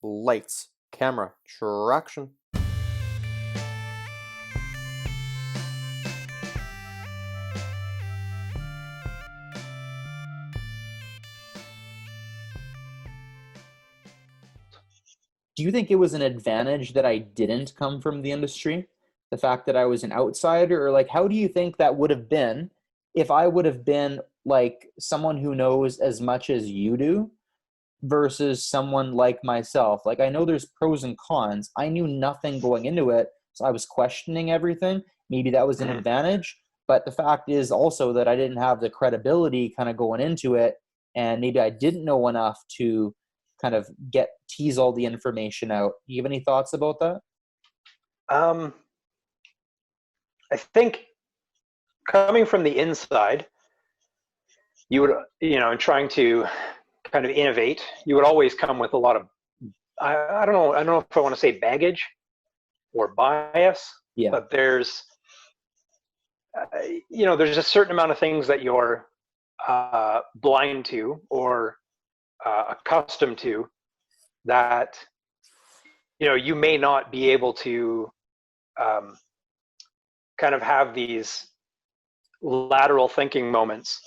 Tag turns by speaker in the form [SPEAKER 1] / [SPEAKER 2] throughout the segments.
[SPEAKER 1] Lights, camera, traction.
[SPEAKER 2] Do you think it was an advantage that I didn't come from the industry? The fact that I was an outsider, or like, how do you think that would have been if I would have been like someone who knows as much as you do versus someone like myself? Like, I know there's pros and cons. I knew nothing going into it, so I was questioning everything. Maybe that was an
[SPEAKER 3] Mhm.
[SPEAKER 2] advantage, but the fact is also that I didn't have the credibility kind of going into it, and maybe I didn't know enough to kind of tease all the information out. Do you have any thoughts about that?
[SPEAKER 3] Um, I think coming from the inside, you would, and trying to kind of innovate, you would always come with a lot of, I don't know if I want to say baggage or bias,
[SPEAKER 2] Yeah.
[SPEAKER 3] but there's a certain amount of things that you're blind to or accustomed to that, you may not be able to um, kind of have these lateral thinking moments,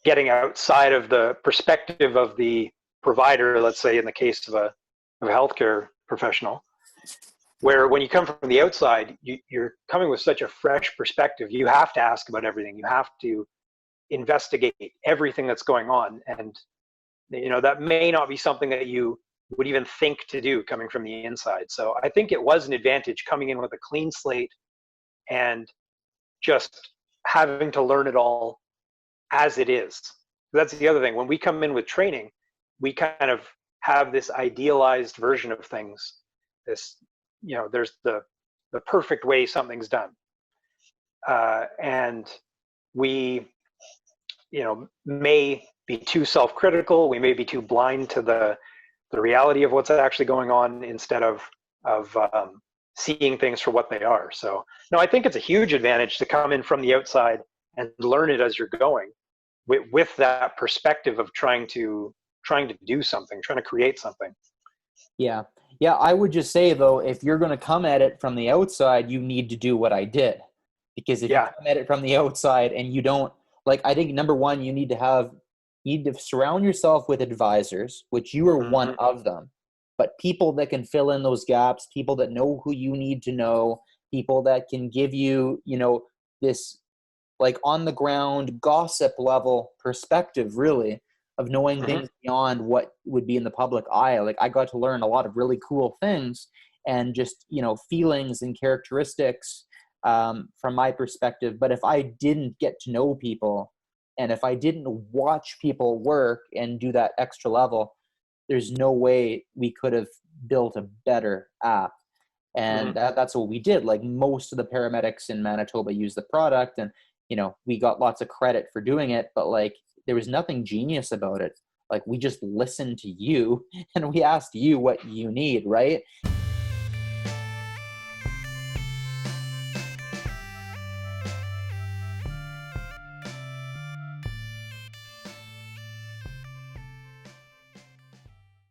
[SPEAKER 3] getting outside of the perspective of the provider, let's say in the case of a healthcare professional, where when you come from the outside, you're coming with such a fresh perspective. You have to ask about everything. You have to investigate everything that's going on. And, that may not be something that you would even think to do coming from the inside. So I think it was an advantage coming in with a clean slate and just having to learn it all as it is. That's the other thing. When we come in with training, we kind of have this idealized version of things. There's the perfect way something's done. And we, may be too self-critical. We may be too blind to the reality of what's actually going on instead of seeing things for what they are. So no, I think it's a huge advantage to come in from the outside and learn it as you're going, with that perspective of trying to do something, trying to create something.
[SPEAKER 2] Yeah. Yeah. I would just say, though, if you're going to come at it from the outside, you need to do what I did. Because if you
[SPEAKER 3] Yeah.
[SPEAKER 2] come at it from the outside and you don't, like, I think number one, you need to surround yourself with advisors, which you are one
[SPEAKER 3] Mm-hmm.
[SPEAKER 2] of them, but people that can fill in those gaps, people that know who you need to know, people that can give you, this like on the ground gossip level perspective, really, of knowing
[SPEAKER 3] Mm-hmm.
[SPEAKER 2] things beyond what would be in the public eye. Like, I got to learn a lot of really cool things, and just, feelings and characteristics from my perspective. But if I didn't get to know people, and if I didn't watch people work and do that extra level, there's no way we could have built a better app. And
[SPEAKER 3] Mm-hmm.
[SPEAKER 2] that's what we did. Like, most of the paramedics in Manitoba use the product, and we got lots of credit for doing it, but like, there was nothing genius about it. Like, we just listened to you and we asked you what you need, right?